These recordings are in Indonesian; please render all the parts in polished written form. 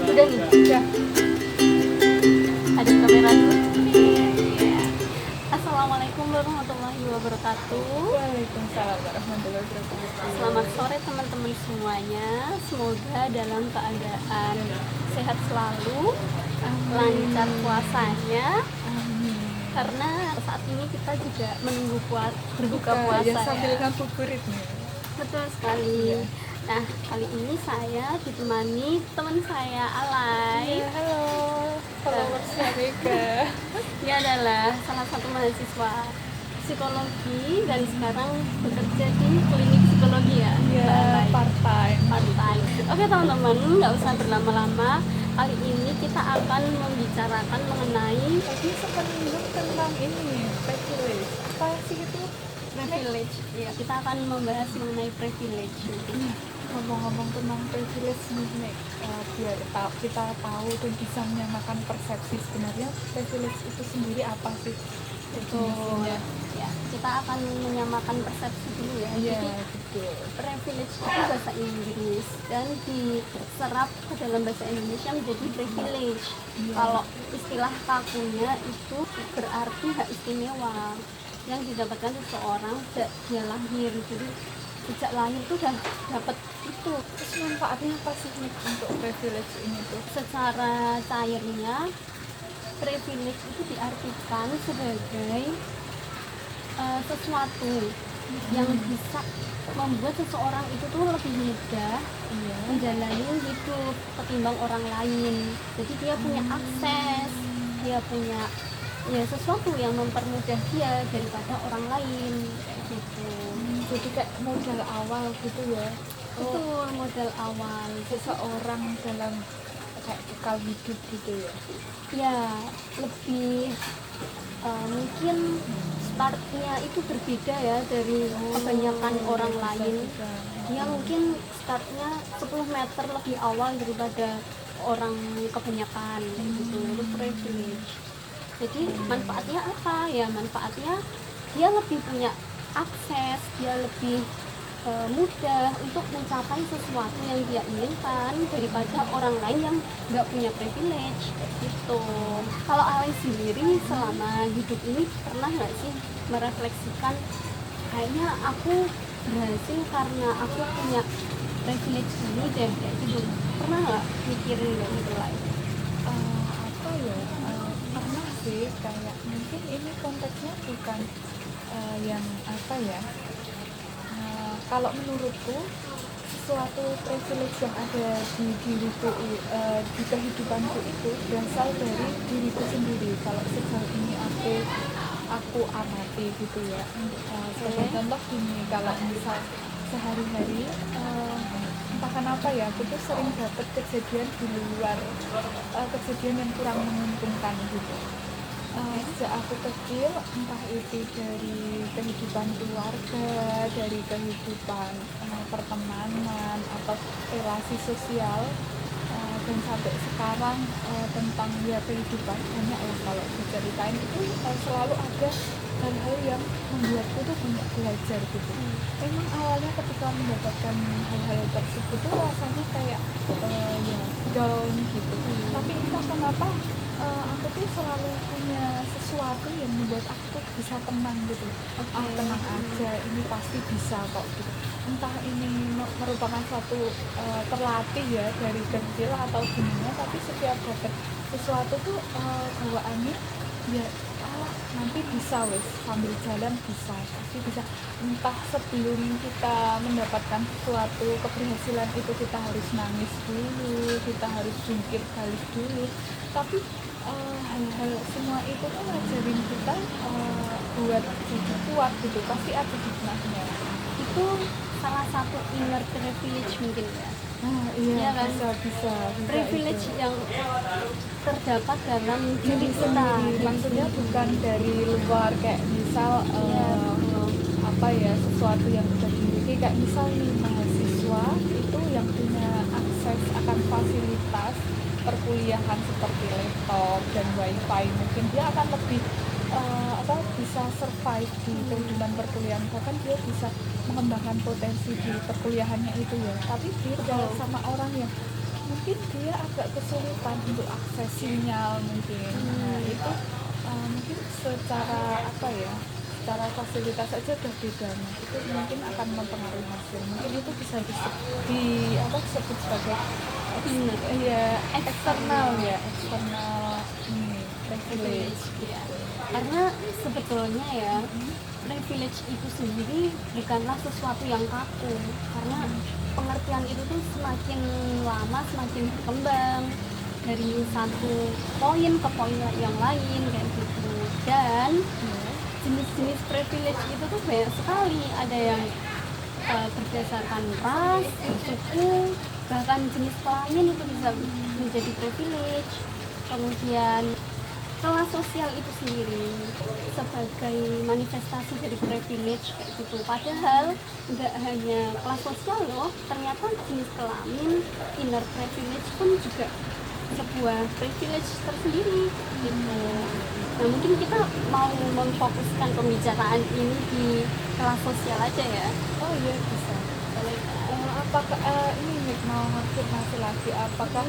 Udah nih. Udah. Ada kamera dulu. Iya. Assalamualaikum warahmatullahi wabarakatuh. Waalaikumsalam warahmatullahi wabarakatuh. Selamat sore teman-teman semuanya. Semoga dalam keadaan sehat selalu, lancar puasanya. Amin. Karena saat ini kita juga menunggu berbuka puasa ya, sambil ya. ngabuburit nih. Betul sekali. Iya. Nah, kali ini saya ditemani teman saya Alay. Iya, halo. Followersnya Mega. Dia adalah salah satu mahasiswa psikologi dan sekarang bekerja di klinik psikologi ya. Iya, Alay. part-time. Part-time. Oke teman-teman, nggak usah berlama-lama. Kali ini kita akan membicarakan mengenai Tadi sempat menyinggung tentang ini, privilege. Apa sih itu? privilege. Ya, kita akan membahas mengenai privilege. Ngomong-ngomong tentang privilege nih, biar kita tahu dan bisa menyamakan persepsi sebenarnya privilege itu sendiri apa sih? Definisinya. Ya, kita akan menyamakan persepsi dulu ya. Iya, Jadi betul. privilege itu bahasa Inggris dan diserap ke dalam bahasa Indonesia menjadi privilege. Iya. Kalau istilah kakunya itu berarti hak istimewa yang didapatkan seseorang sejak dia lahir. Jadi sejak lahir tuh udah dapat itu. Terus manfaatnya apa sih Nik, untuk privilege ini tuh? Secara cairnya, privilege itu diartikan sebagai sesuatu yang bisa membuat seseorang itu tuh lebih mudah Iya. menjalani hidup ketimbang orang lain. Jadi dia punya akses, dia punya ya sesuatu yang mempermudah dia daripada orang lain kayak gitu. Jadi kayak modal awal gitu ya. Betul, modal awal. Seseorang dalam kayak bekal hidup gitu ya. Ya lebih mungkin startnya itu berbeda ya dari kebanyakan orang lain. Dia mungkin startnya 10 meter lebih awal daripada orang kebanyakan kayak gitu. Itu privilege. Jadi manfaatnya apa? Ya manfaatnya dia lebih punya akses, dia lebih mudah untuk mencapai sesuatu yang dia inginkan daripada orang lain yang nggak punya privilege gitu. Kalau Alay sendiri selama hidup ini pernah nggak sih merefleksikan kayaknya aku berhasil karena aku punya privilege ini deh kayak gitu? Pernah nggak mikirin kayak gitu lah? Apa ya? Pernah sih, kayak mungkin ini konteksnya bukan yang apa ya? Kalau menurutku sesuatu privilege yang ada di diriku, di kehidupanku itu berasal dari diriku sendiri. Kalau sejauh ini aku amati gitu ya. Sebagai contoh gini, kalau misal sehari-hari entah kenapa ya, aku tuh sering dapet kejadian di luar, kejadian yang kurang menguntungkan gitu. Sejak aku kecil, entah itu dari kehidupan keluarga, dari kehidupan pertemanan atau relasi sosial, dan sampai sekarang tentang ya kehidupan banyak ya, kalau diceritain itu selalu ada hal-hal yang membuatku tuh banyak belajar gitu. Memang awalnya ketika mendapatkan hal-hal tersebut tuh rasanya kayak ya down gitu, tapi entah kenapa aku tuh selalu punya sesuatu yang membuat aku tuh bisa tenang gitu. Tenang aja, ini pasti bisa kok gitu. Entah ini merupakan suatu terlatih ya dari kecil atau gimana, tapi setiap dapat sesuatu tuh bawaannya ya nanti bisa wes, sambil jalan bisa, pasti bisa. Entah sebelum kita mendapatkan suatu keberhasilan itu kita harus nangis dulu, kita harus jungkir balik dulu, tapi hal-hal semua itu tuh ngajarin kita buat jadi kuat gitu, pasti ada hikmahnya. Itu salah satu inner privilege mungkin ya. Iya kan? bisa Privilege itu. yang terdapat dalam diri kita. Sendiri, maksudnya bukan dari luar, kayak misal apa ya, sesuatu yang udah dimiliki, kayak misal nih mahasiswa itu yang punya akses akan fasilitas perkuliahan seperti laptop dan wifi, mungkin dia akan lebih bisa survive di kehidupan perkuliahan, bahkan dia bisa mengembangkan potensi di perkuliahannya itu ya. Tapi beda sama orang yang mungkin dia agak kesulitan untuk akses sinyal mungkin. Nah itu mungkin secara apa ya, secara fasilitas saja udah beda, nah itu mungkin akan mempengaruhi hasil. Mungkin itu bisa disebut sebagai eksternal ini privilege Ya. gitu. Karena sebetulnya ya privilege itu sendiri bukanlah sesuatu yang kaku, karena pengertian itu tuh semakin lama semakin berkembang dari satu poin ke poin yang lain kayak gitu. Dan jenis-jenis privilege itu tuh banyak sekali, ada yang berdasarkan ras, suku, bahkan jenis kelamin itu bisa menjadi privilege. Kemudian kelas sosial itu sendiri sebagai manifestasi dari privilege kayak gitu. Padahal nggak hanya kelas sosial loh, ternyata jenis kelamin, inner privilege pun juga sebuah privilege tersendiri gitu. Nah mungkin kita mau memfokuskan pembicaraan ini di kelas sosial aja ya. Oh iya bisa. Apakah ini Nick mau konfirmasi lagi, apakah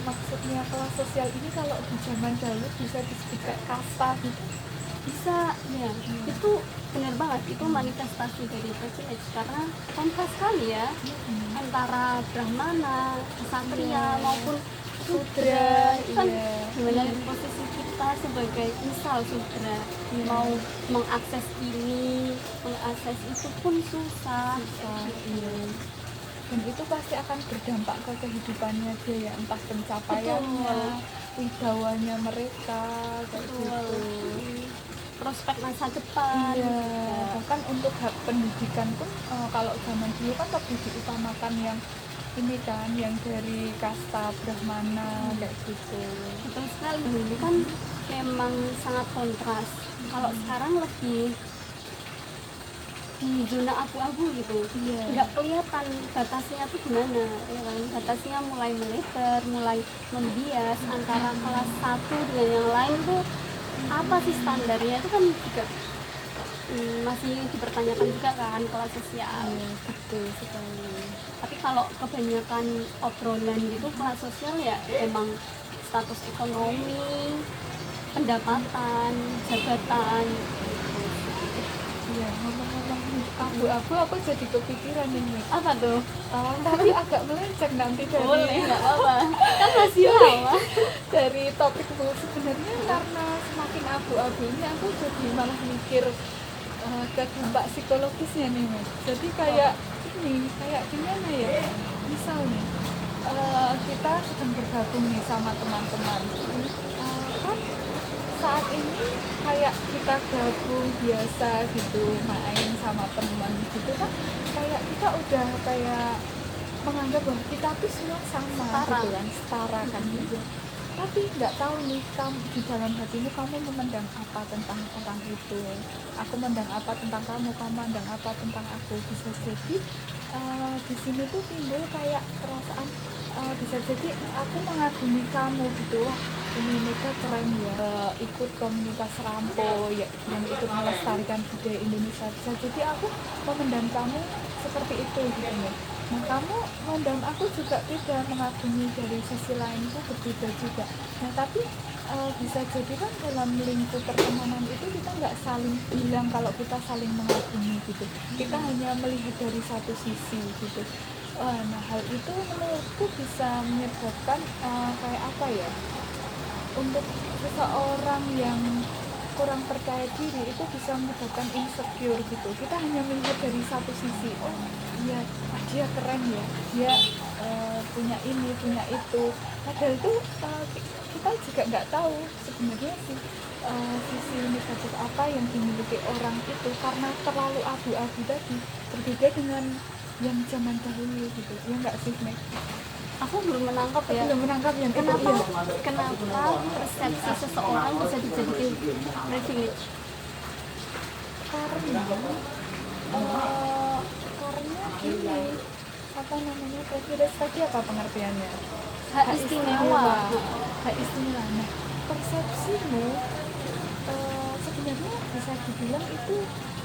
maksudnya kelas sosial ini kalau di zaman dahulu bisa disebut kayak kasta gitu? Bisa ya, itu benar banget, itu manifestasi dari privilege karena kontras sekali ya antara brahmana, ksatria maupun sudra. Itu kan gimana posisi kita sebagai misal sudra mau mengakses ini, mengakses itu pun susah. Dan itu pasti akan berdampak ke kehidupannya dia ya, entah pencapaiannya, widawanya mereka kayak gitu. Prospek masa depan. Bahkan untuk hak pendidikan pun kalau zaman dulu kan lebih diutamakan yang ini kan, yang dari kasta brahmana kayak gitu. Betul sekali, dulu kan memang sangat kontras. Kalau sekarang lebih di zona abu-abu gitu, nggak kelihatan batasnya tuh gimana, ya kan? Batasnya mulai melebar, mulai membias antara kelas satu dengan yang lain tuh apa sih standarnya, itu kan juga masih dipertanyakan juga kan kelas sosial. Betul sekali. Tapi kalau kebanyakan obrolan gitu kelas sosial ya emang status ekonomi, pendapatan, jabatan. Iya, ngomong-ngomong abu-abu aku jadi kepikiran ini. Apa tuh? Tapi agak melenceng nanti dari Boleh, nggak apa-apa. Kan masih lama. dari topik itu. Sebenarnya karena semakin abu-abu ini aku jadi malah mikir ke dampak psikologisnya nih Mas. Jadi kayak kayak gimana ya? Misal nih kita sedang bergabung nih sama teman-teman. Kan saat ini kayak kita gabung biasa gitu, main sama teman gitu kan, kayak kita udah kayak menganggap bahwa kita tuh semua sama gitu kan, setara kan gitu. Tapi nggak tahu nih, kamu di dalam hatimu kamu memandang apa tentang orang itu, aku memandang apa tentang kamu memandang apa tentang aku. Bisa jadi di sini tuh timbul kayak perasaan bisa jadi aku mengagumi kamu gitu, wah ini mereka keren ya, ikut komunitas Rampo ya, yang ikut melestarikan budaya Indonesia. Bisa jadi aku memandang kamu seperti itu gitu nih. Nah kamu memandang aku juga tidak, mengagumi dari sisi lain itu berbeda juga. Nah tapi bisa jadi kan dalam lingkup pertemanan itu kita nggak saling bilang kalau kita saling mengagumi gitu, kita hanya melihat dari satu sisi gitu. Nah hal itu menurutku bisa menyebabkan kayak apa ya, untuk seseorang yang kurang percaya diri itu bisa menyebabkan insecure gitu. Kita hanya melihat dari satu sisi, oh iya dia keren ya, dia punya ini punya itu, padahal itu kita juga nggak tahu sebenarnya sih sisi negatif apa yang dimiliki orang itu, karena terlalu abu-abu tadi, berbeda dengan yang zaman dahulu gitu. Ya nggak sih Meg? Aku belum menangkap ya. Belum menangkap yang kenapa itu, iya. kenapa persepsi seseorang bisa dijadikan privilege? Karena ini apa namanya, privilege tadi apa pengertiannya? Hak istimewa. Hak istimewa. Nah persepsimu sebenarnya bisa dibilang itu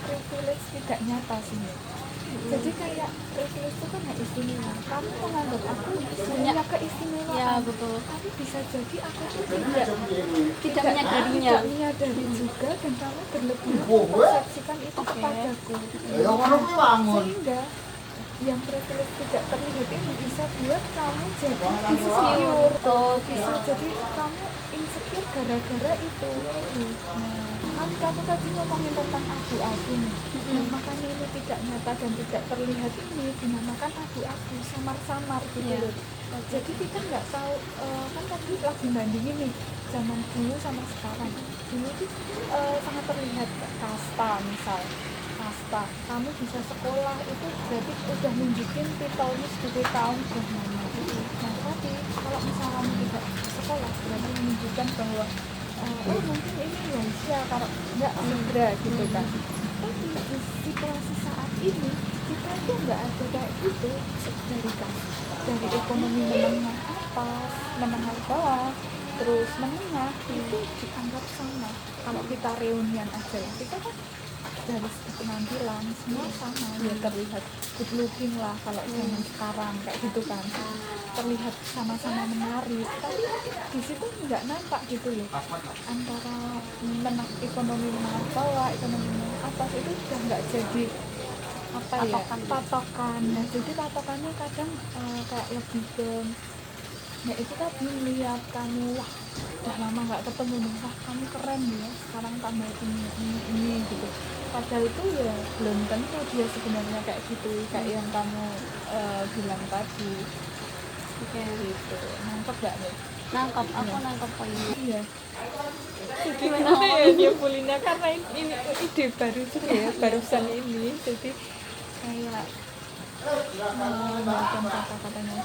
privilege tidak nyata sih. Jadi kayak privilege itu kan hak istimewa. Kamu menganggap aku punya keistimewaan. Ya betul. Tapi bisa jadi aku tuh Tidak menyadarinya. tidak menyadari juga, dan kamu berlebihan mempersepsikan itu kepadaku. Sehingga yang privilege tidak terlihat ini bisa buat kamu jadi insecure. Bisa jadi kamu insecure gara-gara itu. Nah, kan kamu tadi ngomongin tentang abu-abu nih. Nah, makanya ini tidak nyata dan tidak terlihat ini dinamakan abu-abu, samar-samar gitu loh. Jadi kita nggak tahu, kan tadi lagi bandingin nih zaman dulu sama sekarang. Dulu itu sangat terlihat kasta, misal kasta, kamu bisa sekolah itu berarti udah nunjukin titelnya sebagai kaum bernama. Nah tapi kalau misal kamu tidak sekolah berarti menunjukkan bahwa oh mungkin ini Waisya kalau nggak Libra gitu kan. Tapi di situasi saat ini kita itu nggak ada kayak gitu, dari ekonomi menengah atas, menengah bawah, terus menengah itu dianggap sama. Kalau kita reunian aja ya, kita kan dari segi penampilan semua sama ya, terlihat good looking lah kalau zaman sekarang kayak gitu kan, terlihat sama-sama menarik, tapi di situ nggak nampak gitu loh antara ekonomi menengah bawah, ekonomi menengah atas itu sudah nggak jadi apa ya patokan. Nah jadi patokannya kadang kayak lebih ke ya itu tadi melihat kamu, wah udah lama nggak ketemu nih, wah kamu keren ya sekarang tambah ini gitu. Padahal itu ya belum tentu dia sebenarnya kayak gitu, kayak yang kamu bilang tadi. Oke. Gitu, nangkep gak nih? Nangkep, aku nangkep poinnya. Iya. Gimana Ya nyimpulinnya karena ini ide baru juga ya, barusan ini. Jadi kayak macam kata-katanya.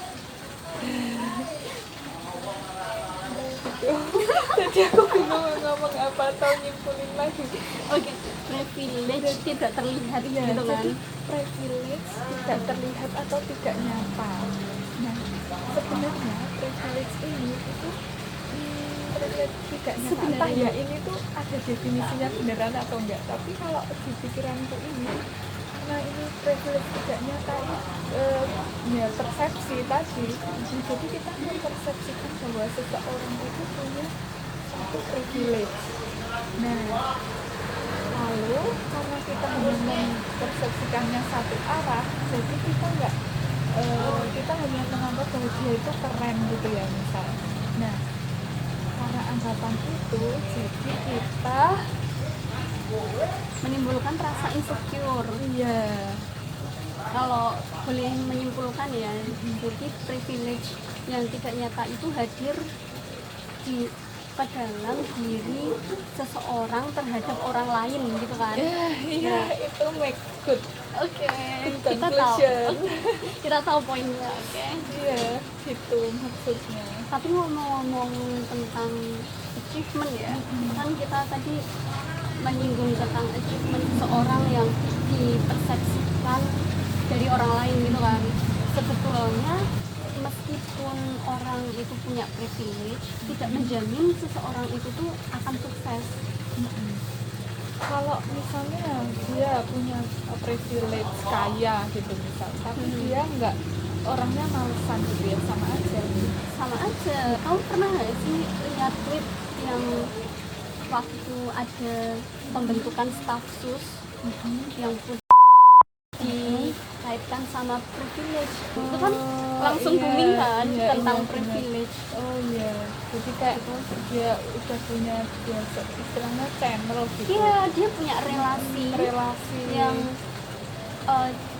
Jadi aku bingung ngomong apa atau nyimpulin lagi. Oke, privilege tidak terlihat Ya, gitu kan. jadi privilege tidak terlihat atau tidak nyata. Nah, sebenarnya privilege ini itu privilege tidak nyata. Entah ya ini tuh ada definisinya beneran atau enggak. Tapi kalau di pikiranku ini, nah ini privilege tidak nyata ya persepsi tadi. Jadi kita mempersepsikan bahwa seseorang itu punya satu privilege. Nah, lalu karena kita hanya mempersepsikannya satu arah, jadi kita hanya menganggap bahwa dia itu keren gitu ya misal. Nah, karena anggapan itu, jadi kita menimbulkan rasa insecure. iya. Kalau boleh menyimpulkan ya, jadi privilege yang tidak nyata itu hadir di dalam diri seseorang terhadap orang lain gitu kan. Iya, itu make good. Oke, Good kita tahu poinnya. Oke. Iya, itu maksudnya. Tapi ngomong-ngomong tentang achievement ya, kan kita tadi menyinggung tentang achievement seseorang yang dipersepsikan dari orang lain gitu kan. Sebetulnya meskipun orang itu punya privilege, tidak menjamin seseorang itu tuh akan sukses. Kalau misalnya dia punya privilege kaya gitu misal, tapi dia nggak, orangnya malesan gitu ya, sama aja. Sama aja. Kamu pernah nggak sih lihat tweet yang waktu ada pembentukan staf sus yang dikaitkan sama privilege, itu kan langsung booming kan tentang privilege. Oh iya, jadi kayak dia udah punya istilahnya channel gitu. Iya, dia punya relasi yang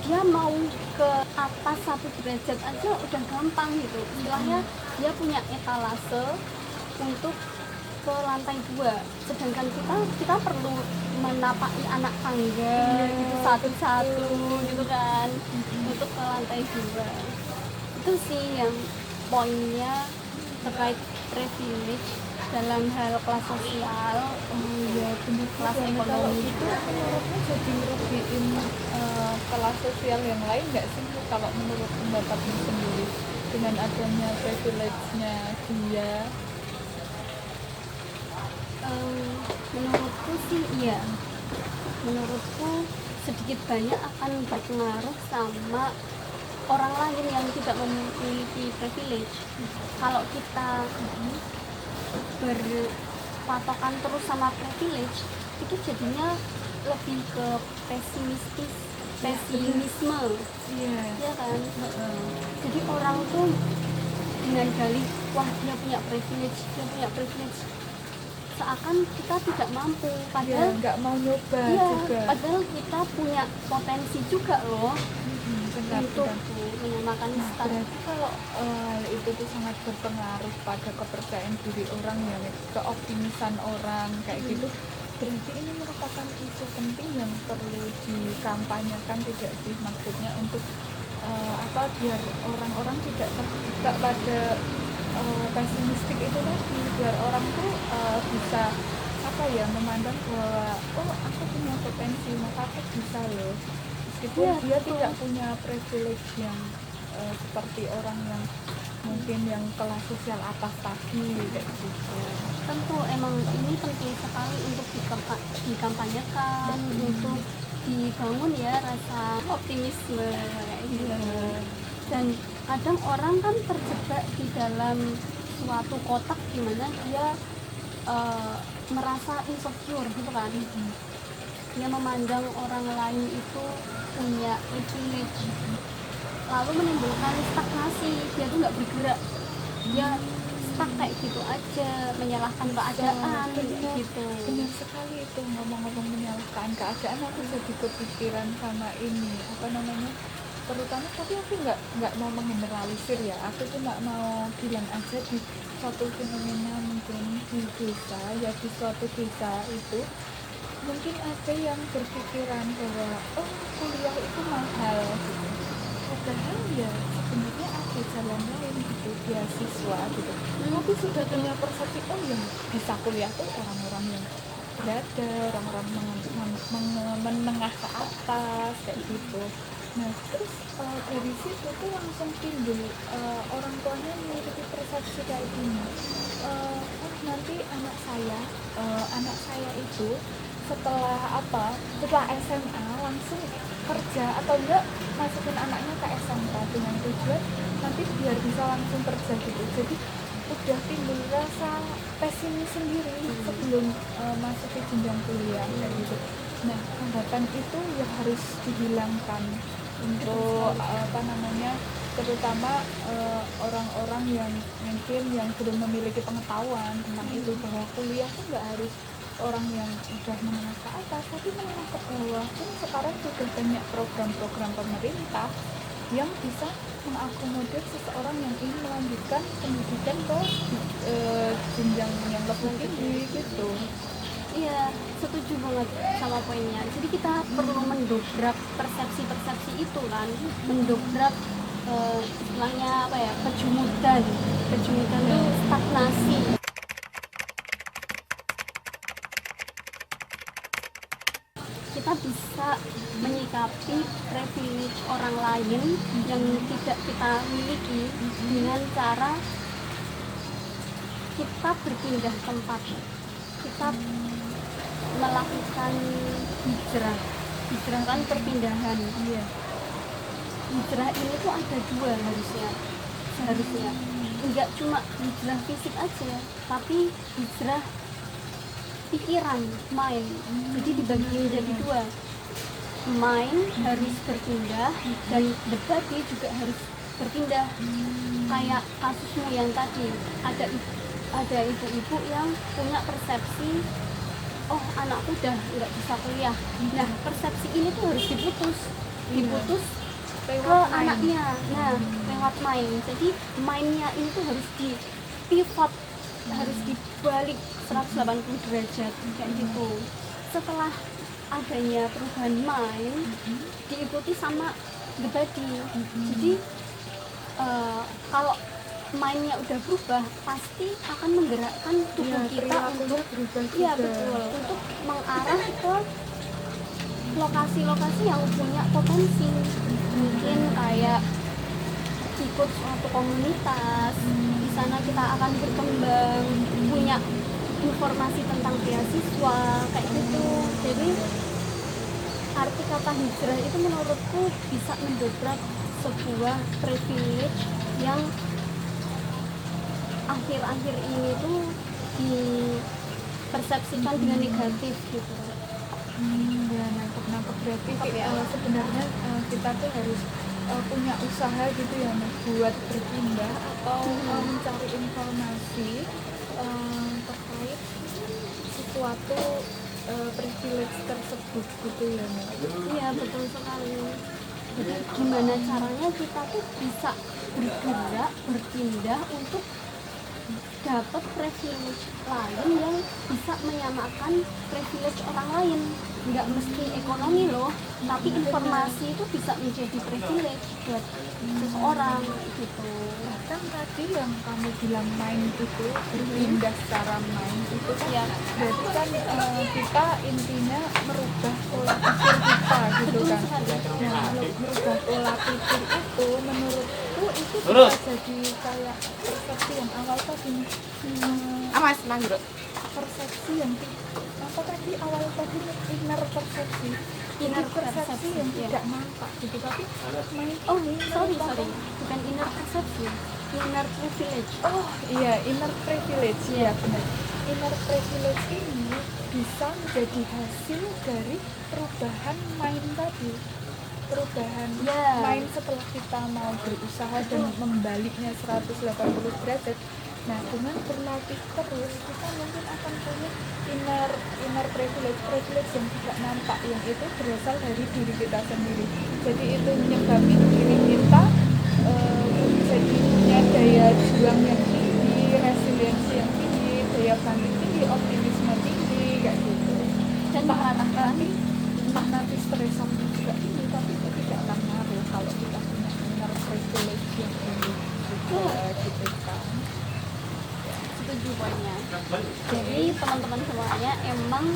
dia mau ke atas 1 derajat aja udah gampang gitu. Istilahnya dia punya etalase untuk ke lantai 2, sedangkan kita perlu menapaki anak tangga gitu satu-satu gitu kan untuk ke lantai 2. Itu sih yang poinnya terkait privilege dalam hal kelas sosial. Ya benar, kelas ekonomi itu menurutmu jadi merugiin kelas sosial yang lain nggak sih, kalau menurut pendapatmu sendiri dengan adanya privilege-nya dia? Menurutku sih iya, menurutku sedikit banyak akan berpengaruh sama orang lain yang tidak memiliki privilege. Kalau kita berpatokan terus sama privilege, itu jadinya lebih ke pesimisme, Iya. ya kan? Jadi orang tuh dengan dalih, wah dia punya privilege, seakan kita tidak mampu, padahal nggak mau nyoba iya, juga. padahal kita punya potensi juga loh Benar, untuk benar. menyamakan start. Berarti kalau itu tuh sangat berpengaruh pada kepercayaan diri orang ya, keoptimisan orang kayak gitu. Berarti ini merupakan isu penting yang perlu dikampanyekan tidak sih, maksudnya untuk biar orang-orang tidak terjebak pada pesimistik itu tadi, biar orang tuh bisa memandang bahwa aku punya potensi, maka aku bisa loh, meskipun Iya, dia betul. tidak punya privilege yang seperti orang yang mungkin yang kelas sosial atas tadi kayak gitu. Tentu emang ini penting sekali untuk dikampanyekan, untuk dibangun ya rasa optimisme kayak gitu. Dan kadang orang kan terjebak di dalam suatu kotak di mana dia merasa insecure gitu kan. Dia memandang orang lain itu punya privilege, lalu menimbulkan stagnasi. Dia tuh nggak bergerak, dia stuck kayak gitu aja, menyalahkan keadaan gitu. Benar sekali itu, ngomong-ngomong menyalahkan keadaan, aku jadi kepikiran sama ini terutama, tapi aku nggak mau menggeneralisir ya, aku cuma mau bilang aja di suatu fenomena mungkin di desa ya, di suatu desa itu mungkin ada yang berpikiran bahwa kuliah itu mahal gitu, padahal ya sebenarnya ada jalan lain gitu, beasiswa gitu. Tapi sudah punya persepsi yang bisa kuliah tuh orang-orang yang berada, orang-orang menengah ke atas kayak gitu. Nah terus dari situ tuh langsung timbul orang tuanya memiliki persepsi kayak gini, nanti anak saya itu setelah SMA langsung kerja, atau enggak masukin anaknya ke SMK dengan tujuan nanti biar bisa langsung kerja gitu. Jadi udah timbul rasa pesimis sendiri sebelum masuk ke jenjang kuliah kayak gitu. Nah hambatan itu yang harus dihilangkan untuk terutama orang-orang yang mungkin yang belum memiliki pengetahuan tentang itu, bahwa kuliah tuh nggak harus orang yang sudah menengah ke atas, tapi menengah ke bawah pun sekarang sudah banyak program-program pemerintah yang bisa mengakomodir seseorang yang ingin melanjutkan pendidikan ke jenjang yang lebih tinggi gitu. Iya, setuju banget sama poinnya. Jadi kita perlu mendobrak persepsi-persepsi itu kan, mendobrak istilahnya kejumudan itu stagnasi. Kita bisa menyikapi privilege orang lain yang tidak kita miliki dengan cara kita berpindah tempat, kita melakukan hijrah kan perpindahan. Hijrah ini tuh ada dua seharusnya enggak cuma hijrah fisik aja, tapi hijrah pikiran, mind. Jadi dibagi menjadi dua, mind harus berpindah dan the body juga harus berpindah. Kayak kasusmu yang tadi, ada ibu-ibu yang punya persepsi, anakku udah nggak bisa kuliah. Nah persepsi ini tuh harus diputus ke anaknya. Nah lewat mind. Jadi mindnya ini tuh harus di pivot, harus dibalik 180 derajat kayak gitu. Setelah adanya perubahan mind, diikuti sama the body. Jadi kalau mindnya udah berubah, pasti akan menggerakkan tubuh kita untuk untuk mengarah ke lokasi-lokasi yang punya potensi. Mungkin kayak ikut suatu komunitas, di sana kita akan berkembang, punya informasi tentang beasiswa kayak gitu. Jadi arti kata hijrah itu menurutku bisa mendobrak sebuah privilege yang akhir-akhir ini tuh dipersepsikan dengan negatif gitu. Ya nangkep berarti sebenarnya kita tuh harus punya usaha gitu ya buat berpindah atau mencari informasi terkait sesuatu privilege tersebut gitu ya. Iya betul sekali. Jadi gimana caranya kita tuh bisa bergerak, berpindah untuk dapat privilege lain yang bisa menyamakan privilege orang lain. Nggak mesti ekonomi loh, tapi informasi itu bisa menjadi privilege buat seseorang gitu. Bahkan tadi yang kamu bilang main itu berpindah secara main itu kan Ya, berarti kan kita intinya merubah pola pikir kita gitu betul kan. sekali. Nah, merubah pola pikir itu menurutku itu bisa jadi kayak persepsi yang awal tadi Amas mangrove. persepsi yang apa tadi awal tadi inner persepsi Inner persepsi persepsi, yang ya. tidak nampak gitu tapi main Oh, ini sorry, merupakan- bukan inner persepsi, inner privilege. Oh iya, inner privilege Iya. ya benar. Inner privilege ini bisa menjadi hasil dari perubahan mind tadi. Perubahan Ya. mind setelah kita mau berusaha dan membaliknya 180 derajat. Nah, dengan berlatih terus kita mungkin akan punya inner privilege yang tidak nampak, yang itu berasal dari diri kita sendiri. Jadi itu menyebabkan diri kita jadi punya daya juang yang tinggi, resiliensi yang tinggi, daya bangkit tinggi, optimisme tinggi, kayak gitu. Dan entah nanti stresannya juga tinggi, tapi itu tidak akan ngaruh kalau kita punya inner privilege yang tinggi juga gitu kan. setuju poinnya. Jadi teman-teman semuanya emang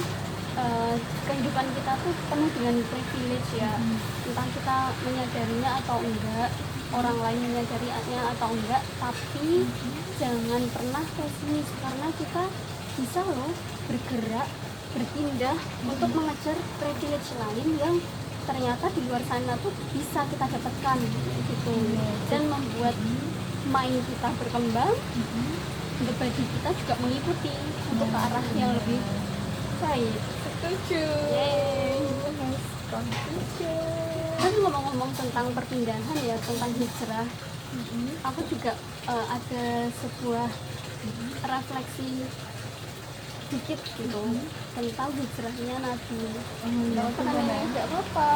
kehidupan kita tuh penuh dengan privilege ya. Entah kita menyadarinya atau enggak, orang lain menyadarinya atau enggak, tapi jangan pernah pesimis karena kita bisa loh bergerak, berpindah untuk mengejar privilege lain yang ternyata di luar sana tuh bisa kita dapatkan gitu. Dan membuat mind kita berkembang, body kita juga mengikuti untuk ke arah yang lebih baik. Setuju. Yeay. Nice conclusion. Tapi ngomong-ngomong tentang perpindahan ya, tentang hijrah, aku juga ada sebuah refleksi dikit gitu tentang hijrahnya Nabi. Nggak apa-apa, nggak apa-apa.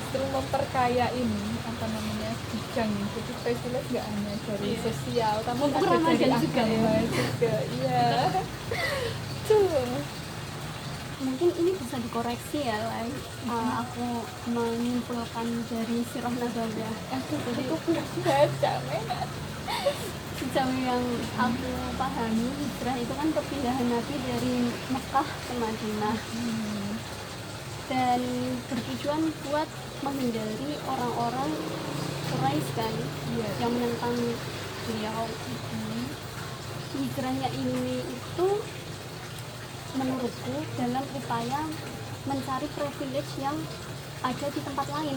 Justru memperkaya ini apa namanya bidang, jadi privilege nggak hanya dari sosial, tapi Mumpung ada dari Ramadan juga ya. agama juga. Iya. Tuh. Mungkin ini bisa dikoreksi ya, Lai. Aku menyimpulkan dari sirah Nabawiyah. Jadi aku belum baca, men. Sejauh yang aku pahami, hijrah itu kan perpindahan Nabi dari Mekah ke Madinah dan bertujuan buat menghindari orang-orang Quraisy kan yang menentang beliau. Hijrahnya ini itu menurutku dalam upaya mencari privilege yang ada di tempat lain.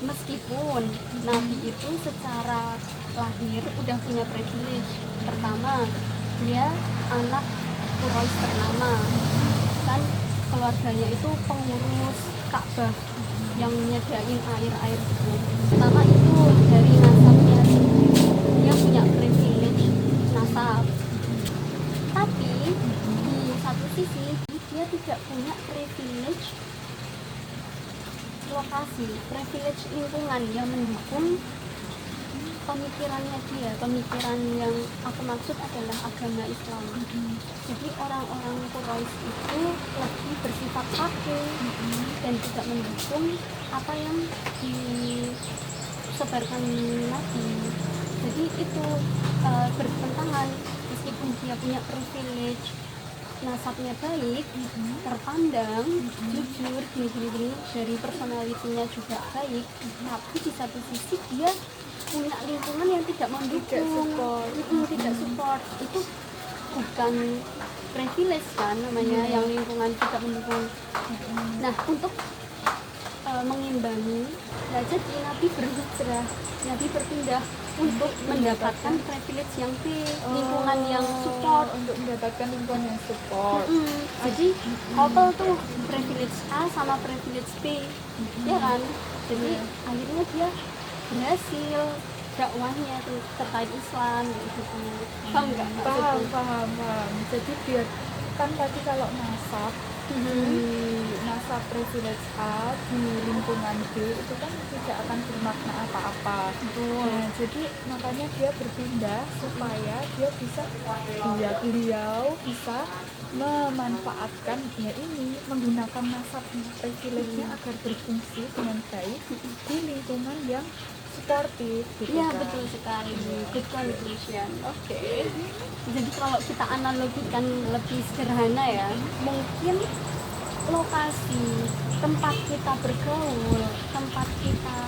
Meskipun Nabi itu secara lahir udah punya privilege. Pertama, dia anak Quraisy ternama, kan keluarganya itu pengurus Ka'bah yang nyediain air gitu. Pertama itu dari nasabnya sendiri, dia punya privilege nasab. Tapi di satu sisi dia tidak punya privilege lokasi, privilege lingkungan yang mendukung pemikirannya dia. Pemikiran yang aku maksud adalah agama Islam. Jadi orang-orang Quraisy itu lebih bersifat pakai dan tidak mendukung apa yang disebarkan Nabi. Jadi itu bertentangan. Meskipun dia punya privilege, nasabnya baik, terpandang, jujur, gini-gini, dari personalitinya juga baik, tapi di satu sisi dia punya lingkungan yang tidak mendukung, tidak support. Itu bukan privilege kan namanya, yang lingkungan tidak mendukung. Nah, untuk mengimbangi, nah jadi Nabi berhijrah, Nabi berpindah untuk mendapatkan privilege yang B, lingkungan yang support. Untuk mendapatkan lingkungan yang support. Jadi couple tuh privilege A sama privilege B, ya kan? Jadi akhirnya dia berhasil dakwahnya tuh terkait Islam gitu. Paham nggak? Paham. Jadi biar kan tadi kalau nasab nasab privilege A di lingkungan B itu kan tidak akan bermakna apa-apa. Nah, jadi makanya dia berpindah supaya dia bisa beliau bisa memanfaatkan ya ini, menggunakan nasab privilege-nya agar berfungsi dengan baik di lingkungan yang suportif gitu. Iya, kan. betul sekali. Good conclusion. Oke. Jadi kalau kita analogikan lebih sederhana ya, mungkin lokasi tempat kita bergaul, tempat kita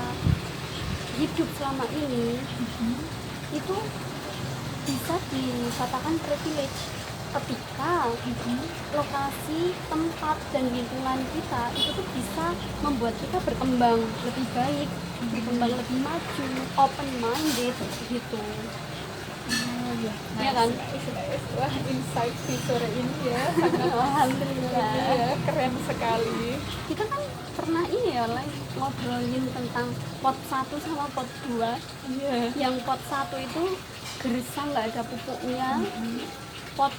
hidup selama ini itu bisa dikatakan privilege ketika lokasi, tempat, dan lingkungan kita itu tuh bisa membuat kita berkembang lebih baik, berkembang lebih maju, open minded gitu. Ya kan? Wah, insight di sore ini ya Alhamdulillah. ya, keren sekali. Kita kan pernah ini ya ngobrolin tentang pot 1 sama pot 2. Iya. Yang pot 1 itu gersang, nggak ada pupuknya. Pot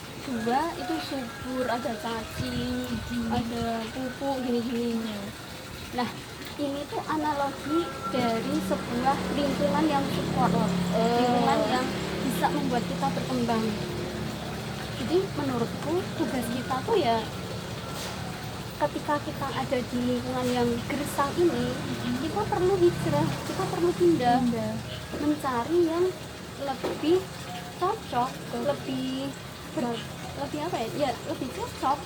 2 itu subur, ada cacing, ada pupuk gini-gini. Nah, ini tuh analogi dari sebuah lingkungan yang support, lingkungan yang bisa membuat kita berkembang. Jadi menurutku tugas kita tuh ya ketika kita ada di lingkungan yang gersang ini, kita perlu hijrah, kita perlu pindah, mencari yang lebih cocok, lebih apa ya? Ya lebih cocok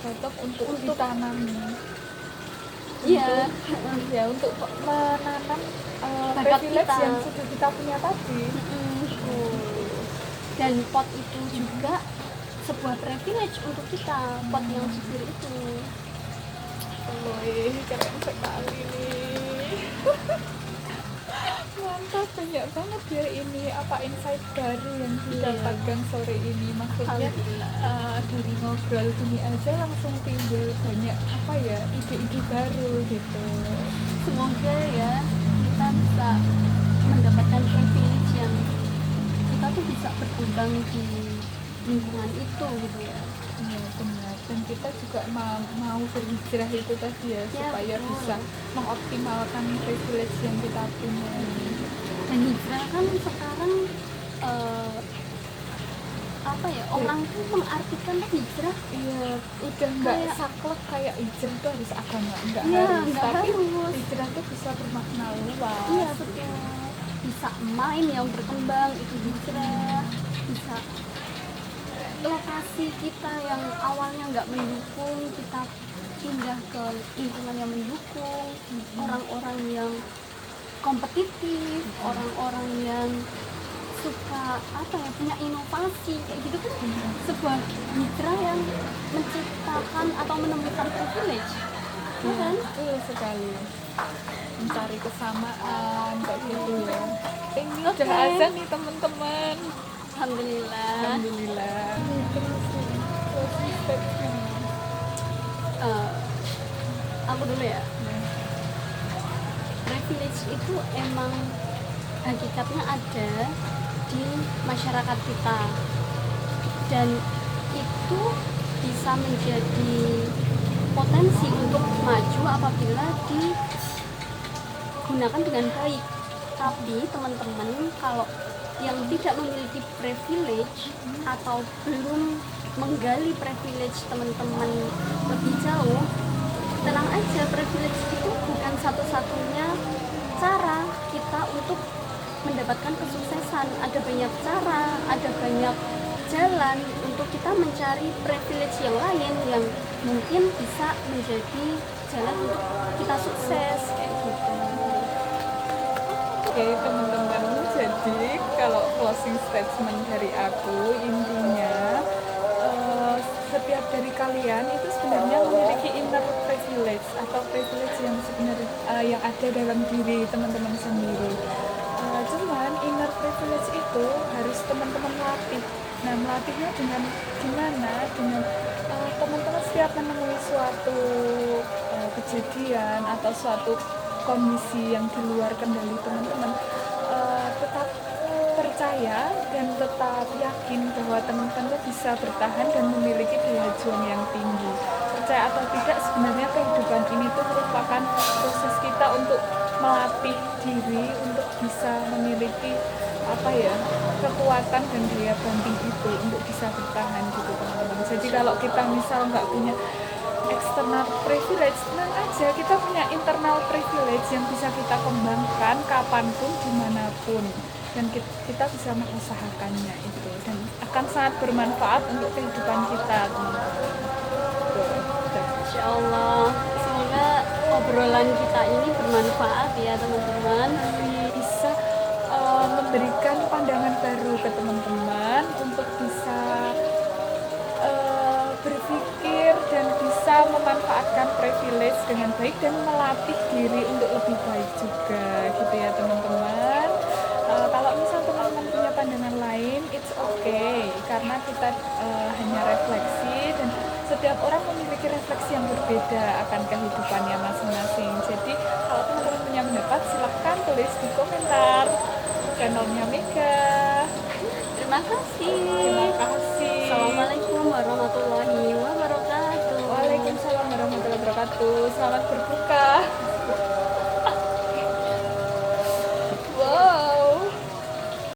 untuk ditanami. Iya, Ya untuk menanam bakat privilege kita yang sudah kita punya tadi. Dan pot itu juga sebuah privilege untuk kita, pot yang subur itu. Wih, keren sekali nih. Mantap, banyak banget ya ini apa insight baru yang didapatkan sore ini. Maksudnya dari ngobrol gini aja langsung timbul banyak apa ya, ide-ide baru gitu. Semoga ya kita bisa mendapatkan privilege yang kita tuh bisa berkembang di lingkungan itu gitu ya. Iya benar, dan kita juga mau berhijrah itu tadi ya, supaya betul. bisa mengoptimalkan privilege yang kita punya. Dan hijrah kan sekarang apa ya, orang tuh mengartikan hijrah Iya, udah nggak Kayak- saklek kayak hijrah itu harus agama, nggak Iya, harus, nggak tapi harus. hijrah itu bisa bermakna luas. iya betul, bisa main yang berkembang itu hijrah, bisa lokasi kita yang awalnya nggak mendukung kita pindah ke lingkungan yang mendukung, orang-orang yang kompetitif, orang-orang yang suka apa ya, punya inovasi kayak gitu kan, sebuah hijrah yang menciptakan atau menemukan privilege, ya kan? Betul sekali, mencari kesamaan kayak gitu ya. Ini Oke. udah azan nih teman-teman. Alhamdulillah. Alhamdulillah. Terus closing statement. Aku dulu ya. Privilege itu emang hakikatnya ada di masyarakat kita, dan itu bisa menjadi potensi untuk maju apabila digunakan dengan baik. Tapi teman-teman, kalau yang tidak memiliki privilege atau belum menggali privilege teman-teman lebih jauh, tenang aja, privilege itu bukan satu-satunya cara kita untuk mendapatkan kesuksesan. Ada banyak cara, ada banyak jalan untuk kita mencari privilege yang lain yang mungkin bisa menjadi jalan untuk kita sukses kayak gitu. Oke teman-teman, jadi kalau closing statement dari aku intinya dari kalian itu sebenarnya memiliki inner privilege atau privilege yang sebenarnya yang ada dalam diri teman-teman sendiri. Cuman inner privilege itu harus teman-teman latih. Nah, melatihnya dengan gimana? Dengan teman-teman setiap menemui suatu kejadian atau suatu kondisi yang di luar kendali teman-teman, tetap percaya dan tetap yakin bahwa teman-teman bisa bertahan dan memiliki daya juang yang tinggi. Percaya atau tidak, sebenarnya kehidupan ini tuh merupakan proses kita untuk melatih diri untuk bisa memiliki kekuatan dan daya banting itu untuk bisa bertahan gitu teman-teman. Jadi kalau kita misal nggak punya external privilege, tenang aja, kita punya internal privilege yang bisa kita kembangkan kapanpun, dimanapun, dan kita bisa mengusahakannya itu, dan akan sangat bermanfaat untuk kehidupan kita teman-teman. Insya Allah, semoga obrolan kita ini bermanfaat ya teman-teman. Bisa memberikan pandangan baru ke teman-teman untuk bisa berpikir dan bisa memanfaatkan privilege dengan baik dan melatih diri untuk lebih baik juga gitu ya teman-teman. Kalau misal teman-teman punya pandangan lain, it's okay, karena kita hanya refleksi dan setiap orang memiliki refleksi yang berbeda akan kehidupannya masing-masing. Jadi kalau teman-teman punya pendapat, silahkan tulis di komentar channelnya Mega. Terima kasih. Terima kasih. Assalamualaikum warahmatullahi wabarakatuh. Waalaikumsalam warahmatullahi wabarakatuh. Selamat berbuka.